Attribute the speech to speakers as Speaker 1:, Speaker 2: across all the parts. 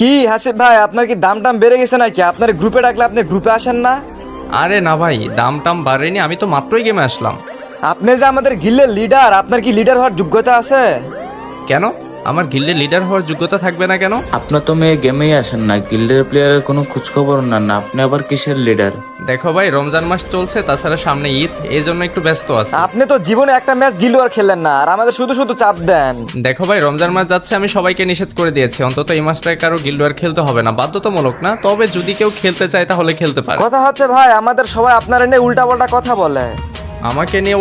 Speaker 1: কি হাসিব ভাই, আপনার কি দাম টাম বেড়ে গেছে নাকি? আপনার গ্রুপে ডাকলে আপনি গ্রুপে আসেন না?
Speaker 2: আরে না ভাই, দাম টাম বাড়েনি, আমি তো মাত্রই গেমে আসলাম।
Speaker 1: আপনি যে আমাদের গিল্ডের লিডার, আপনার কি লিডার হওয়ার যোগ্যতা আছে?
Speaker 2: কেন? আমার গিল্ডের লিডার হওয়ার যোগ্যতা থাকবে না কেন?
Speaker 3: আপনার তো মেয়ে গেমেই আসেন না, গিল্ডের প্লেয়ারের কোনো খোঁজখবর না আপনি আবার কিসের লিডার?
Speaker 2: দেখো ভাই, রমজান মাস চলছে, তাছাড়া সামনে ঈদ, এই জন্য একটু ব্যস্ত আছে।
Speaker 1: আপনি তো জীবনে একটা ম্যাচ গিল্ড ওয়ার খেলেন না, আর আমাদের শুধু শুধু চাপ দেন।
Speaker 2: দেখো ভাই, রমজান মাস যাচ্ছে, আমি সবাইকে নিষেধ করে দিয়েছি, অন্তত এই মাসটায় কারো গিল্ড ওয়ার খেলতে হবে না, বাধ্যতামূলক না, তবে যদি কেউ খেলতে চায় তাহলে খেলতে পারে।
Speaker 1: কথা হচ্ছে ভাই, আমাদের সবাই আপনার এনে উল্টা পাল্টা কথা বলে।
Speaker 2: আমাকে নিয়ে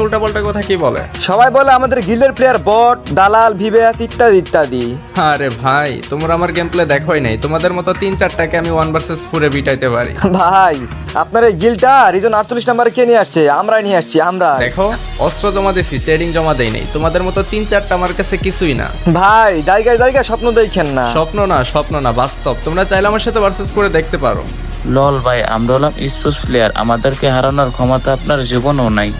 Speaker 2: উল্টাপাল্টা কথা কি বলে?
Speaker 1: সবাই বলে আমাদের গিল্ডের প্লেয়ার বট, দালাল, ভিভেস ইত্যাদি ইত্যাদি।
Speaker 2: আরে ভাই, তোমরা আমার গেম প্লে দেখোই নাই, তোমাদের মতো 3-4টাকে আমি 1 vs 4 বিটাইতে পারি।
Speaker 1: ভাই, আপনার এই গিল্ডটা রিজন 48 নম্বরে কে নিয়ে আসছে? আমরাই নিয়ে আসছি, আমরা।
Speaker 2: দেখো, অস্ত্র জমা দিছি, ট্রেডিং জমা দেই নাই, তোমাদের মতো 3-4টা আমার কাছে কিছুই না।
Speaker 1: ভাই, জায়গায় জায়গায় স্বপ্ন দেখেন না।
Speaker 2: স্বপ্ন না বাস্তব। তোমরা চাইলে আমার সাথে ভার্সেস করে দেখতে পারো।
Speaker 3: লল ভাই, আমরা হলাম স্পোর্টস প্লেয়ার, আমাদেরকে হারানোর ক্ষমতা আপনার জীবনেও নাই।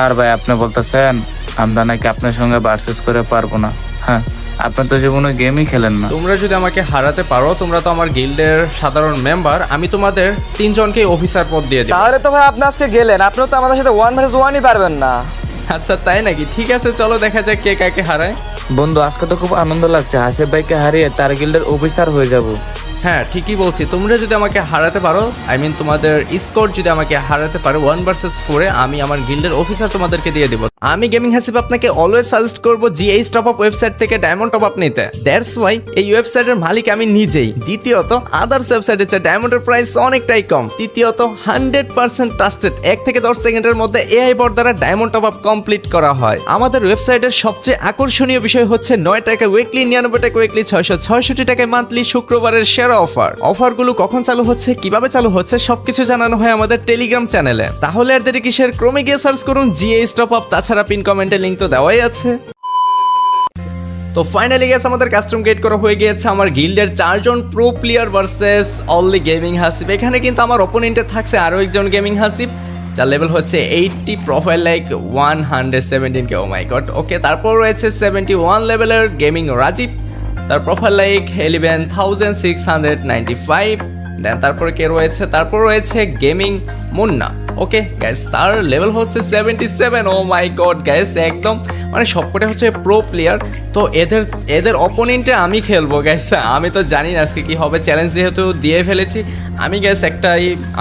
Speaker 3: আর ভাই আপনি বলতেছেন আমরা নাকি আপনার সঙ্গে ভার্সেস করে পারবো না? হ্যাঁ, আপনি তো জীবনে গেমই খেলেন না।
Speaker 2: তোমরা যদি আমাকে হারাতে পারো, তোমরা তো আমার গিল্ডের সাধারণ মেম্বার, আমি তোমাদের 3জনকে অফিসার পদ দিয়ে দিই।
Speaker 1: তাহলে তো ভাই আপনি আজকে গেলেন, আপনিও তো আমাদের সাথে 1 vs 1ই পারবেন না।
Speaker 2: আচ্ছা তাই নাকি? ঠিক আছে, চলো দেখা যাক কে কাকে হারায়।
Speaker 3: বন্ধু, আজকে তো খুব আনন্দ লাগছে, হাসিব ভাইকে হারিয়ে তার গিল্ডের অফিসার হয়ে যাব।
Speaker 2: হ্যাঁ ঠিকই বলছি, তোমরা যদি আমাকে হারাতে পারো, তোমাদের স্কোর যদি আমাকে হারাতে পারো 1 vs 4-এ, আমি আমার গিল্ডের অফিসার তোমাদেরকে দিয়ে দেব। আমি গেমিং হাসিব আপনাকে অলওয়েজ সাজেস্ট করব জিএইচ টপ আপ ওয়েবসাইট থেকে ডায়মন্ড টপ আপ নিতে। দ্যাটস ওয়াই এই ওয়েবসাইটের মালিক আমি নিজেই। দ্বিতীয়ত, আদার্স ওয়েবসাইটের চেয়ে ডায়মন্ডের প্রাইস অনেকটাই কম। তৃতীয়ত, 100% ট্রাস্টেড, 1 থেকে 10 সেকেন্ডের মধ্যে এআই বট দ্বারা ডায়মন্ড টপ আপ কমপ্লিট করা হয়। আমাদের ওয়েবসাইটের সবচেয়ে আকর্ষণীয় বিষয় হচ্ছে 9 টাকা উইকলি, 99 টাকা উইকলি, 666 টাকায় মান্থলি শুক্রবারের সেরা অফারগুলো কখন চালু হচ্ছে, কিভাবে চালু হচ্ছে, সবকিছু জানানো হয় আমাদের টেলিগ্রাম চ্যানেলে। তাহলে আর দেরি কিসের, ক্রমে গিয়ে সার্চ করুন জিএইচ টপ আপ। তাছাড়া পিন কমেন্টে লিংক তো দেওয়াই আছে। তো ফাইনালি গেছে, আমাদের কাস্টম গেট করা হয়ে গিয়েছে আমার গিল্ডের 4 জন pro player versus only gaming Hasib. এখানে কিন্তু আমার অপোনেন্টে থাকছে আরো একজন গেমিং হাসিব, যার লেভেল হচ্ছে 80, profile like 117K। O my god. ওকে, তারপর রয়েছে 71 লেভেলের গেমিং রাজীব, তার প্রোফাইল লাইক 11,695। দেন তারপরে কে রয়েছে? তারপর রয়েছে গেমিং মুন্না। ওকে গাইস, তার লেভেল হচ্ছে 77। ও মাই গড গাইস, একদম মানে সবকটা হচ্ছে প্রো প্লেয়ার। তো এদের অপোনেন্টে আমি খেলবো গাইস। আমি তো জানি না আজকে কি হবে, চ্যালেঞ্জ যেহেতু দিয়ে ফেলেছি। আমি গাইস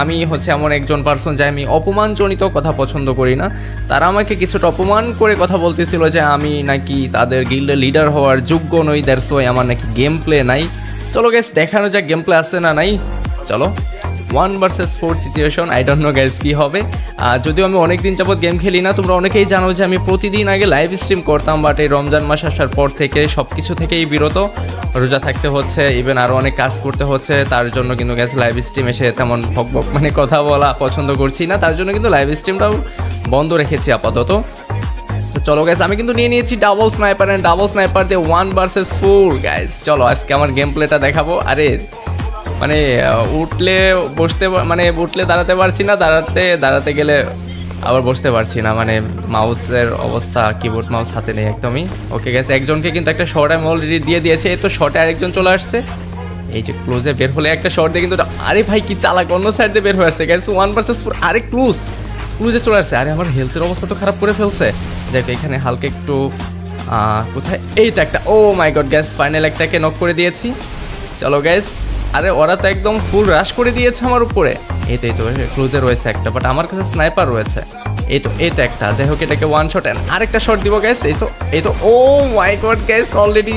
Speaker 2: আমি হচ্ছে এমন একজন পার্সন যে আমি অপমানজনিত কথা পছন্দ করি না। তারা আমাকে কিছুটা অপমান করে কথা বলতেছিল যে আমি নাকি তাদের গিল্ডের লিডার হওয়ার যোগ্য নই, দ্যাটস ওয়াই আমার নাকি গেম প্লে নাই। চলো গাইস, দেখানো যাক গেম প্লে আছে না নাই। চলো, 1 vs 4 situation. I don't know guys কি হবে। যদিও আমি অনেকদিন যাবত গেম খেলি না, তোমরা অনেকেই জানো যে আমি প্রতিদিন আগে লাইভ স্ট্রিম করতাম, বাট এই রমজান মাস আসার পর থেকে সব কিছু থেকেই বিরত। রোজা থাকতে হচ্ছে, ইভেন আরও অনেক কাজ করতে হচ্ছে, তার জন্য কিন্তু গাইস লাইভ স্ট্রিম এসে তেমন ভক মানে কথা বলা পছন্দ করছি না, তার জন্য কিন্তু লাইভ স্ট্রিমটাও বন্ধ রেখেছি আপাতত। তো চলো গাইস, আমি কিন্তু নিয়ে নিয়েছি double sniper, and double sniper দিয়ে 1 vs 4 গাইস। চলো আজকে আমার গেম প্লেটা দেখাবো। আরে মানে উঠলে দাঁড়াতে পারছি না, দাঁড়াতে গেলে আবার বসতে পারছি না, মানে মাউসের অবস্থা, কিবোর্ড মাউস হাতে নেই একদমই। ওকে গাইস, একজনকে কিন্তু একটা শর্ট আমি অলরেডি দিয়ে দিয়েছে। এই তো শর্টে আরেকজন চলে আসছে, এই যে ক্লোজে বের হলে একটা শর্ট দিয়ে কিন্তু, আরে ভাই কি চালাক, অন্য সাইড দিয়ে বের হয়ে আসছে গাইস। 1 vs 4, আরে ক্লুজে চলে আসছে। আরে আমার হেলথের অবস্থা তো খারাপ করে ফেলছে। যাই এখানে হালকা একটু কোথায় এইটা একটা, oh my god guys, final একটাকে নক করে দিয়েছি। চলো গাইস, আরে ওরা তো একদম ফুল রাশ করে দিয়েছে আমার উপরে। এই তো ক্লোজে রয়েছে একটা, বাট আমার কাছে স্নাইপার রয়েছে। এইটা একটা, যাই হোক এটাকে 1 শট এন্ড আরেকটা শট দিব গাইস। এই তো ও মাই গড গাইস, অলরেডি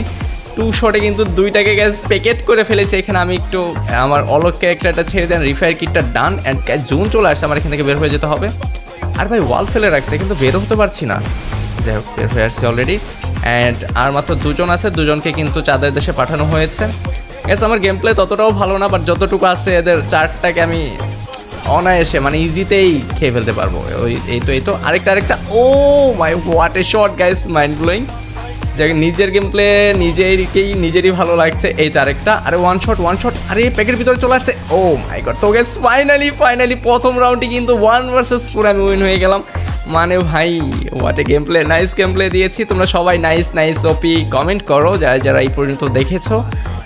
Speaker 2: 2 শটে কিন্তু 2টাকে গাইস প্যাকেট করে ফেলেছে। এখানে আমি একটু আমার অলক ক্যারেক্টারটা ছেড়ে দেন, রিফায়ার কিটটা ডান, অ্যান্ড জুন চলে আসছে, আমার এখান থেকে বের হয়ে যেতে হবে। আর ভাই ওয়াল ফেলে রাখছে, কিন্তু বেরো হতে পারছি না। যাই হোক, বের হয়ে আসছে অলরেডি, অ্যান্ড আর মাত্র 2 জন আছে, 2জনকে কিন্তু চাঁদের দেশে পাঠানো হয়েছে। গেস আমার গেম প্লে ততটাও ভালো না, বাট যতটুকু আছে এদের 4টাকে আমি অনায়াসে মানে ইজিতেই খেয়ে ফেলতে পারবো। এই তো আরেকটা, oh my what a shot guys, mind blowing. যে নিজের গেম প্লে নিজেরই ভালো লাগছে। এই তো আরেকটা, আরে ওয়ান শট, আরে প্যাকের ভিতরে চলে আসছে। ও মাই গড। তো গাইস ফাইনালি প্রথম রাউন্ডে কিন্তু 1 vs 4 আমি উইন হয়ে গেলাম। মানে ভাই what a game play, nice game play দিয়েছি। তোমরা সবাই নাইস নাইস ওপি কমেন্ট করো যারা যারা এই পর্যন্ত দেখেছো।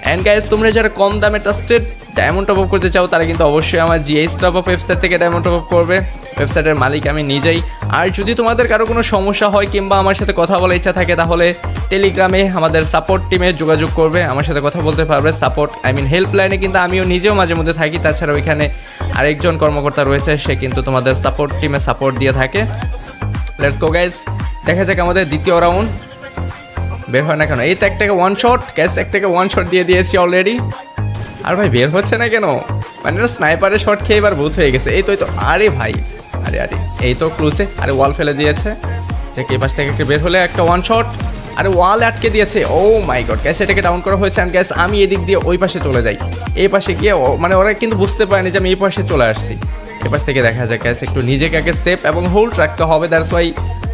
Speaker 2: অ্যান্ড গাইজ তোমরা যারা কম দামে ট্রাস্টেড ডায়মন্ড টপ আপ করতে চাও তারা কিন্তু অবশ্যই আমার জিএস টপ আপ ওয়েবসাইট থেকে ডায়মন্ড টপ আপ করবে। ওয়েবসাইটের মালিক আমি নিজেই। আর যদি তোমাদের কারো কোনো সমস্যা হয় কিংবা আমার সাথে কথা বলার ইচ্ছা থাকে তাহলে টেলিগ্রামে আমাদের সাপোর্ট টিমে যোগাযোগ করবে, আমার সাথে কথা বলতে পারবে। সাপোর্ট হেল্পলাইনে কিন্তু আমিও নিজেও মাঝে মধ্যে থাকি। তাছাড়া ওইখানে আরেকজন কর্মকর্তা রয়েছে, সে কিন্তু তোমাদের সাপোর্ট টিমে সাপোর্ট দিয়ে থাকে। লেটস গো গাইজ, দেখা যাক আমাদের দ্বিতীয় রাউন্ড বের হয় না কেন। এই তো একটাকে ওয়ান শট গ্যাস, একটাকে ওয়ান শট দিয়ে দিয়েছি অলরেডি। আর ভাই বের হচ্ছে না কেন? মানে এটা স্নাইপারের শট খেয়ে এবার ভূত হয়ে গেছে। এই তো আরে ভাই, আরে আরে এই তো ক্লুজে, আরে ওয়াল ফেলে দিয়েছে যে কে পাশ থেকে বের হলে একটা ওয়ান শট, আরে ওয়াল আটকে দিয়েছে। ও মাই গড গ্যাস, এটাকে ডাউন করা হয়েছে। অ্যান্ড গ্যাস আমি এদিক দিয়ে ওই পাশে চলে যাই, এই পাশে গিয়ে মানে ওরা কিন্তু বুঝতে পারেনি যে আমি এই পাশে চলে আসছি। এ পাশ থেকে দেখা যায় গ্যাস একটু নিজেকে আগে সেফ এবং হোল্ড রাখতে হবে। দ্যাটস ওয়াই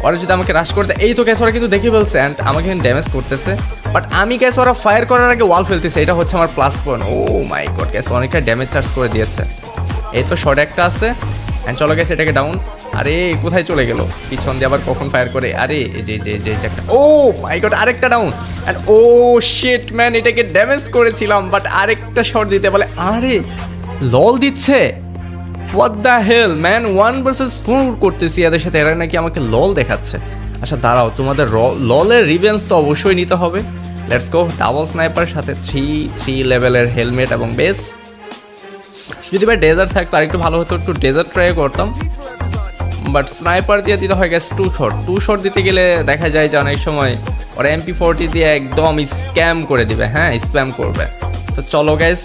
Speaker 2: ওরা যদি আমাকে রাশ করতে, এই তো গ্যাস ওরা কিন্তু দেখে ফেলছে অ্যান্ড আমাকে ড্যামেজ করতেছে। বাট আমি গ্যাস ওরা ফায়ার করার আগে ওয়াল ফেলতেছে, এটা হচ্ছে আমার plus point. O my god gas অনেকটা ড্যামেজ চার্জ করে দিয়েছে। এই তো শর্ট একটা আছে অ্যান্ড চলো গ্যাস এটাকে ডাউন। আরে কোথায় চলে গেল? পিছন দিয়ে আবার কখন ফায়ার করে? আরে এই যে একটা, ও মাই গড আরেকটা down. And oh shit man, এটাকে ড্যামেজ করেছিলাম বাট আরেকটা শট দিতে বলে। আরে লল দিচ্ছে, what the hell man, 1 vs 4 করতেছি এদের সাথে, এরা নাকি আমাকে লল দেখাচ্ছে। আচ্ছা দাঁড়াও, তোমাদের ললের রিভেঞ্জ তো অবশ্যই নিতে হবে। লেটস গো, ডাবল স্নাইপার সাথে 3 লেভেলের হেলমেট এবং বেস। যদি ভাই ডেজার্ট থাকতো আর একটু ভালো হতো, একটু ডেজার্ট ট্রাই করতাম। বাট স্নাইপার দিয়ে দিতে হয় গেছে 2 শট দিতে গেলে দেখা যায় যে অনেক সময় ওরা MP40 দিয়ে একদম স্ক্যাম করে দিবে, হ্যাঁ স্প্যাম করবে। তো চলো গাইস,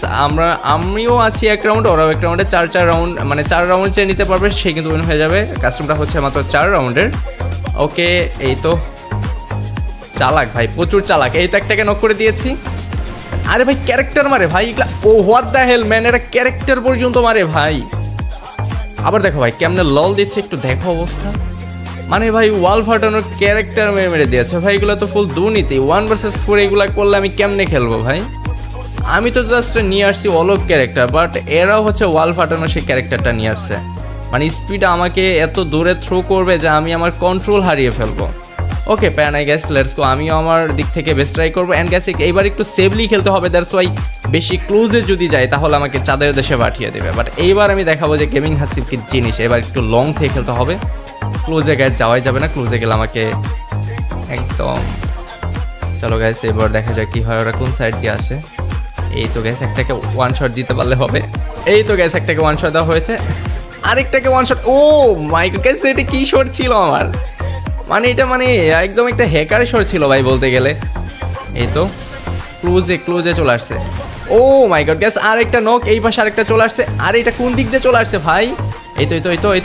Speaker 2: আমিও আছি এক রাউন্ড, ওরাও এক রাউন্ডে 4 রাউন্ড, মানে 4 রাউন্ড চেয়ে নিতে পারবে সে কিন্তু উইন হয়ে যাবে। কাস্টমটা হচ্ছে মাত্র 4 রাউন্ডের। ওকে এই তো চালাক ভাই, প্রচুর চালাক। এই তো একটাকে নক করে দিয়েছি। আরে ভাই ক্যারেক্টার মারে ভাই এগুলা, ও হোয়াট দ্য হেল ম্যান, এটা ক্যারেক্টার পর্যন্ত মারে ভাই। আবার দেখো ভাই কেমনে লল দিচ্ছে, একটু দেখো অবস্থা। মানে ভাই ওয়াল ফাটানোর ক্যারেক্টার মেরে দিয়েছে ভাই, এগুলো তো ফুল দুর্নীতি। 1 vs 4 এগুলা করলে আমি কেমনে খেলবো ভাই? আমি তো জাস্ট নিয়ে আসছি অলক ক্যারেক্টার, বাট এরাও হচ্ছে ওয়াল ফাটানো সেই ক্যারেক্টারটা নিয়ে আসছে। মানে স্পিড আমাকে এত দূরে থ্রো করবে যে আমি আমার কন্ট্রোল হারিয়ে ফেলবো। ওকে প্যান আই গ্যাস, লেটস গো, আমিও আমার দিক থেকে বেস্ট ট্রাই করবো। অ্যান্ড গ্যাস এইবার একটু সেফলি খেলতে হবে। দ্যাটস ওয়াই বেশি ক্লোজে যদি যায় তাহলে আমাকে চাঁদের দেশে পাঠিয়ে দেবে। বাট এইবার আমি দেখাবো যে গেমিং হাসিব কি জিনিস। এবার একটু লং থেকে খেলতে হবে, ক্লোজে গ্যাস যাওয়াই যাবে না। ক্লোজে গেলে আমাকে একদম, চলো গ্যাস এবার দেখা যায় কি হয়, ওরা কোন সাইড দিয়ে আসে। এই তো গ্যাস একটাকে ওয়ান শট দিতে পারলে হবে। এই তো গ্যাস একটাকে ওয়ান শট দেওয়া হয়েছে, আরেকটাকে one shot. O my god gas, এটা কি শট ছিল আমার? মানে এটা মানে একদম একটা হ্যাকার শট ছিল ভাই বলতে গেলে। এই তো ক্লোজে চলে আসছে। ও মাই গড গ্যাস আরেকটা নক, এই পাশে আরেকটা চলে আসছে। আর এটা কোন দিক দিয়ে চলে আসছে ভাই? এই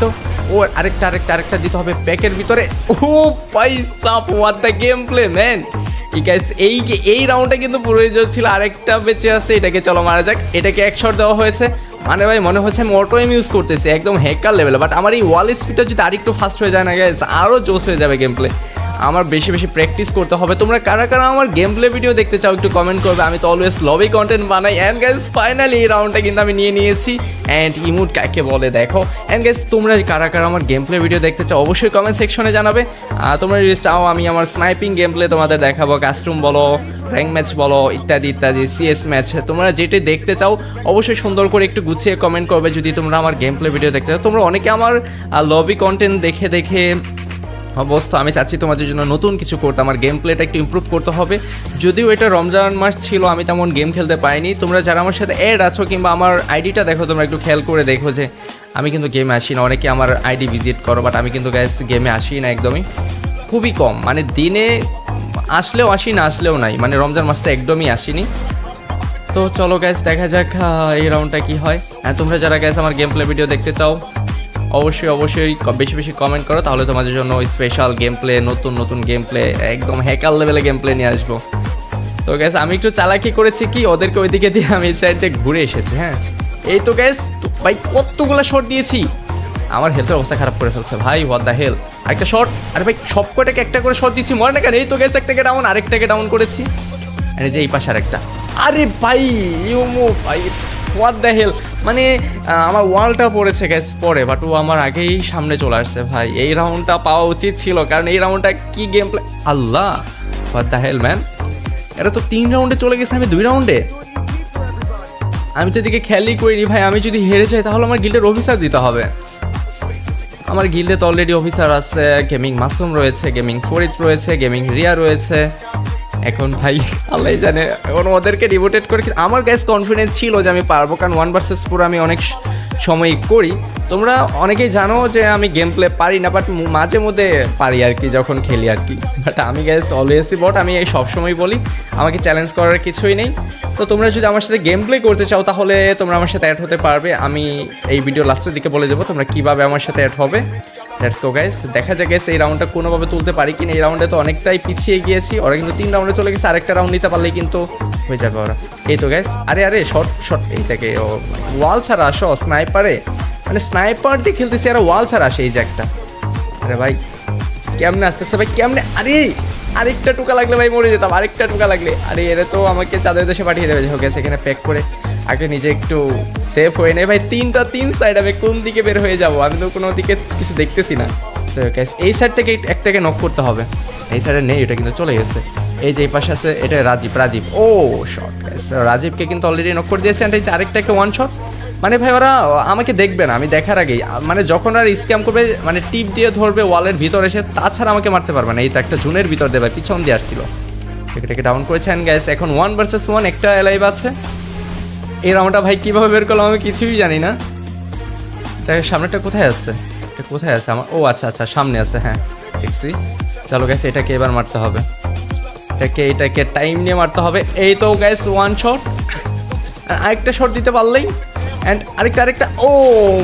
Speaker 2: তো ও আরেকটা দিতে হবে প্যাকের ভিতরে। ও ভাই সাপ, what the game play man. এই রাউন্ডে কিন্তু প্রয়োজন ছিল, আরেকটা বেঁচে আছে, এটাকে চলো মারা যাক। এটাকে এক শট দেওয়া হয়েছে। মানে ভাই মনে হচ্ছে আমি অটো এম ইউজ করতেছি একদম হ্যাকার লেভেলে। বাট আমার এই ওয়াল স্পিডটা যদি আরেকটু ফাস্ট হয়ে যায় না গাইস, আরও জোস হয়ে যাবে গেম প্লে। আমার বেশি প্র্যাকটিস করতে হবে। তোমরা কারা আমার গেম প্লে ভিডিও দেখতে চাও একটু কমেন্ট করবে, আমি তো অলওয়েজ লবি কন্টেন্ট বানাই। অ্যান্ড গাইস ফাইনালি এই রাউন্ডটা কিন্তু আমি নিয়ে নিয়েছি। অ্যান্ড ইমোট কাকে বলে দেখো। অ্যান্ড গাইস তোমরা কারা আমার গেম প্লে ভিডিও দেখতে চাও অবশ্যই কমেন্ট সেকশনে জানাবে। তোমরা যদি চাও আমি আমার স্নাইপিং গেম প্লে তোমাদের দেখাবো, কাস্টম বলো, র্যাঙ্ক ম্যাচ বলো, ইত্যাদি সিএস ম্যাচ, তোমরা যেটা দেখতে চাও অবশ্যই সুন্দর করে একটু গুছিয়ে কমেন্ট করবে যদি তোমরা আমার গেম প্লে ভিডিও দেখতে চাও। তোমরা অনেকে আমার লবি কন্টেন্ট দেখে অবস্থা, আমি চাচ্ছি তোমাদের জন্য নতুন কিছু করতে, আমার গেম প্লেটা একটু ইমপ্রুভ করতে হবে। যদিও এটা রমজান মাস ছিল, আমি তেমন গেম খেলতে পারিনি। তোমরা যারা আমার সাথে অ্যাড আছো কিংবা আমার আইডিটা দেখো, তোমরা একটু খেয়াল করে দেখো যে আমি কিন্তু গেমে আসি না। অনেকে আমার আইডি ভিজিট করো, বাট আমি কিন্তু গাইস গেমে আসি না একদমই, খুবই কম। মানে দিনে আসলেও আসি না, আসলেও নাই। মানে রমজান মাসটা একদমই আসিনি। তো চলো গাইস দেখা যাক এই রাউন্ডটা কি হয়। হ্যাঁ তোমরা যারা গাইস আমার গেম প্লে ভিডিও দেখতে চাও অবশ্যই বেশি কমেন্ট করো, তাহলে তোমাদের জন্য স্পেশাল গেম প্লে, নতুন গেম প্লে, একদম হ্যাকার লেভেলে গেম প্লে নিয়ে আসবো। তো গ্যাস আমি একটু চালাকি করেছি কি, ওদেরকে ওইদিকে দিয়ে আমি এই সাইড দিয়ে ঘুরে এসেছি। হ্যাঁ এই তো গ্যাস ভাই কতগুলো শট দিয়েছি, আমার হেলথের অবস্থা খারাপ করে ফেলছে ভাই, হোয়াট দ্য হেল। আরেকটা শট, আরে ভাই সব কটাকে একটা করে শট দিচ্ছি, মরে না কেন? এই তো গ্যাস একটাকে ডাউন, আরেকটাকে ডাউন করেছি। এই যে এই পাশে আরেকটা, আরে ভাই ইউমো ভাই হোয়াট দ্য হেল। মানে আমার ওয়ালটা পড়েছে গ্যাস পরে, বাট ও আমার আগেই সামনে চলে আসছে ভাই। এই রাউন্ডটা পাওয়া উচিত ছিল, কারণ এই রাউন্ডটা কি game play, Allah what the hell man. এটা তো 3 রাউন্ডে চলে গেছে, আমি 2 রাউন্ডে। আমি তো এদিকে খেয়ালই করিনি ভাই, আমি যদি হেরে যাই তাহলে আমার গিল্ডের অফিসার দিতে হবে। আমার গিল্ডে তো অলরেডি অফিসার আছে, গেমিং মাসুম রয়েছে, গেমিং ফরিদ রয়েছে, গেমিং রিয়া রয়েছে। এখন ভাই আল্লাহ জানে ওদেরকে রিভোটেড করে, আমার গ্যাস কনফিডেন্স ছিল যে আমি পারবো, কারণ 1 ভার্সেস 4 আমি অনেক সময় করি। তোমরা অনেকেই জানো যে আমি গেম প্লে পারি না, বাট মাঝে মধ্যে পারি আর কি, যখন খেলি আর কি। বাট আমি গ্যাস অলওয়েজই বট, আমি এই সবসময় বলি আমাকে চ্যালেঞ্জ করার কিছুই নেই। তো তোমরা যদি আমার সাথে গেম প্লে করতে চাও তাহলে তোমরা আমার সাথে অ্যাড হতে পারবে। আমি এই ভিডিও লাস্টের দিকে বলে দেবো তোমরা কীভাবে আমার সাথে অ্যাড হবে। লেটস গো গাইস, দেখা যাক গাইস এই রাউন্ডটা কোনোভাবে তুলতে পারি কিনা। এই রাউন্ডে তো অনেকটাই পিছিয়ে গিয়েছি, ওরা কিন্তু 3 রাউন্ডে চলে গেছে, আরেকটা রাউন্ড নিতে পারলেই কিন্তু হয়ে যাবে ওরা। এই তো গাইস, আরে শর্ট এইটাকে ওয়াল ছাড়া আসো স্নাইপারে, মানে স্নাইপার দিয়ে খেলতেছি আর ওয়াল ছাড়া আসে এই যে একটা। আরে ভাই কেমনে আসতেছে ভাই, কেমনে, আরে আরেকটা টুকা লাগলে ভাই মরে যেতাম, আরেকটা টুকা লাগলে। আরে এরা তো আমাকে চাঁদের দেশে পাঠিয়ে দেবে। হোক গেছে, এখানে প্যাক করে আগে নিজে একটু সেফ হয়ে নেই ভাই। 3 সাইড, আমি কোন দিকে বের হয়ে যাব, আমি তো কোনো দিকে কিছু দেখতেছি না। তো এই সাইড থেকে একটাকে নক করতে হবে। এই সাইডে নেই, এটা কিন্তু চলে গেছে। এই যে এই পাশে আছে, এটা রাজীব। ও শট গাইস, রাজীবকে কিন্তু অলরেডি নক করে দিয়েছে। এই যে আরেকটাকে 1 শট। মানে ভাই ওরা আমাকে দেখবে না, আমি দেখার আগেই, মানে যখন আর স্ক্যাম করবে, মানে টিপ দিয়ে ধরবে ওয়ালের ভিতর এসে, তাছাড়া আমাকে মারতে পারবে না। এই তো একটা জুনের ভিতর দেবে, পিছন দিয়ে আসছিল, এটাকে ডাউন করেছেন গাইস। এখন 1 ভার্সেস 1, একটা এলাইভ আছে। এই রাউন্ডটা ভাই কীভাবে বের করলাম আমি কিছুই জানি না। এটা সামনেটা কোথায় আছে, এটা কোথায় আছে আমার, ও আচ্ছা সামনে আছে, হ্যাঁ দেখছি। চলো গাইস, এটাকে এবার মারতে হবে, এটাকে টাইম নিয়ে মারতে হবে। এই তো গাইস 1 শট, আরেকটা শট দিতে পারলেই, অ্যান্ড আরেকটা ও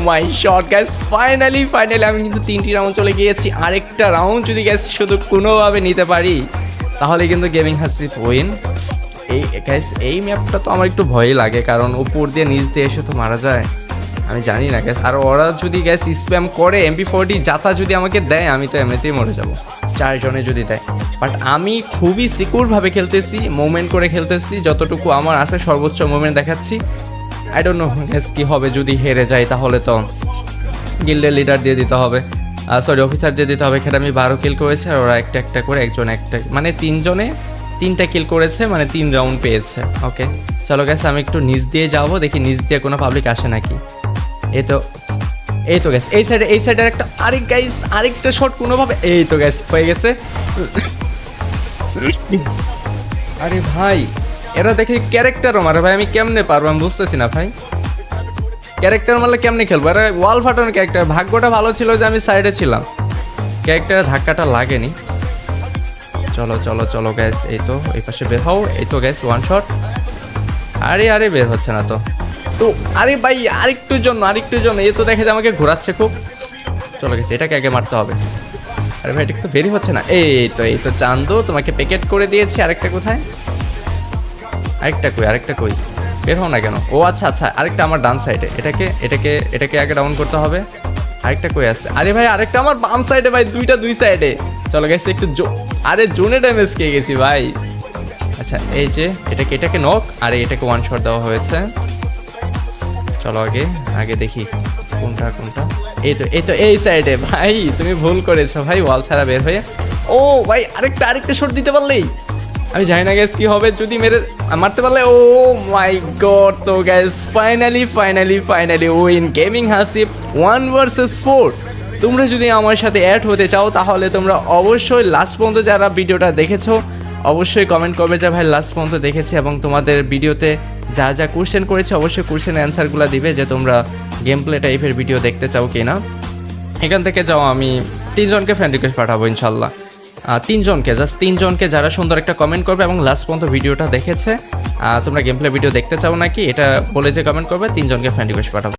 Speaker 2: মাই শট গাইস, ফাইনালি আমি কিন্তু 3টি রাউন্ড চলে গিয়েছি। আরেকটা রাউন্ড যদি গাইস শুধু কোনোভাবে নিতে পারি তাহলে কিন্তু গেমিং হাসিফ উইন। এই গাইস এই ম্যাপটা তো আমার একটু ভয়ই লাগে, কারণ উপর দিয়ে নিচ দিয়ে এসে তো মারা যায়, আমি জানি না গ্যাস। আর ওরা যদি গ্যাস স্প্যাম করে MP40 যাতা যদি আমাকে দেয়, আমি তো এমনিতেই মরে যাব, 4 জনে যদি দেয়। বাট আমি খুবই সিকিউরভাবে খেলতেছি, মুভমেন্ট করে খেলতেছি, যতটুকু আমার আছে সর্বোচ্চ মুভমেন্ট দেখাচ্ছি। আই ডোন্ট নো গ্যাস কী হবে যদি হেরে যাই, তাহলে তো গিল্ডের লিডার দিয়ে দিতে হবে, সরি অফিসার দিয়ে দিতে হবে। এখানে আমি 12 কিল করেছি, আর ওরা একটা করে, একজন একটা, মানে 3 জনে 3টা কিল করেছে, মানে 3 রাউন্ড পেয়েছে। ওকে চলো গ্যাস, আমি একটু নিচ দিয়ে যাবো, দেখি নিচ দিয়ে কোনো পাবলিক আসে নাকি। এই তো গ্যাস, এই সাইডে আরেকটা শট কোনোভাবে, এই তো গ্যাস হয়ে গেছে। আরে ভাই এরা দেখি ক্যারেক্টারও মারে ভাই, আমি কেমনে পারবো আমি বুঝতেছি না ভাই, ক্যারেক্টার মারলে কেমনে খেলবো? আরে ওয়াল ফাটানো ক্যারেক্টার, ভাগ্যটা ভালো ছিল যে আমি সাইডে ছিলাম, ক্যারেক্টারের ধাক্কাটা লাগেনি। চলো গ্যাস, এই তো এই পাশে বের হও। এই তো গ্যাস 1 শট, আরে বের হচ্ছে না তো। আরে ভাই আরেকটুর জন্য, এই তো দেখে যে আমাকে ঘোরাচ্ছে খুব। চলো গেছে, এটাকে আগে মারতে হবে। আরে ভাই এটা তো বেরই হচ্ছে না। এই তো চান্দু, তোমাকে প্যাকেট করে দিয়েছি। আরেকটা কোথায়, আরেকটা কই বের হও না কেন? ও আচ্ছা আরেকটা আমার ডান সাইডে, এটাকে আগে ডাউন করতে হবে। আরেকটা কই আছে? আরে ভাই আরেকটা আমার বাম সাইডে ভাই, দুই সাইডে। চলো গেছে একটু আরে জোনে ড্যামেজ খেয়ে গেছি ভাই। আচ্ছা এই যে এটাকে নক, আর এটাকে 1 শট দেওয়া হয়েছে। চলো আগে দেখি কোনটা। এই তো এই সাইডে ভাই, তুমি ভুল করেছো ভাই, ওয়াল ছাড়া বের হয়ে। ও ভাই আরেকটা শট দিতে পারলেই, আমি জানি না গ্যাস কি হবে যদি মারতে পারলে। ও মাই গড, তো gas finally win gaming Hasif 1 versus 4। তোমরা যদি আমার সাথে অ্যাড হতে চাও তাহলে তোমরা অবশ্যই লাস্ট পর্যন্ত যারা ভিডিওটা দেখেছো অবশ্যই কমেন্ট করবে যে ভাই লাস্ট পর্যন্ত দেখেছি, এবং তোমাদের ভিডিওতে যা কোশ্চেন করেছে অবশ্যই কোশ্চেনের অ্যান্সারগুলো দিবে যে তোমরা গেম প্লে টাইপের ভিডিও দেখতে চাও কি না। এখান থেকে যাও, আমি 3 জনকে ফ্রেন্ড রিকোয়েস্ট পাঠাবো ইনশাল্লাহ। 3 জনকে, জাস্ট 3 জনকে যারা সুন্দর একটা কমেন্ট করবে এবং লাস্ট পর্যন্ত ভিডিওটা দেখেছে, তোমরা গেম প্লে ভিডিও দেখতে চাও নাকি এটা বলে যে কমেন্ট করবে, 3 জনকে ফ্রেন্ড রিকোয়েস্ট পাঠাবো।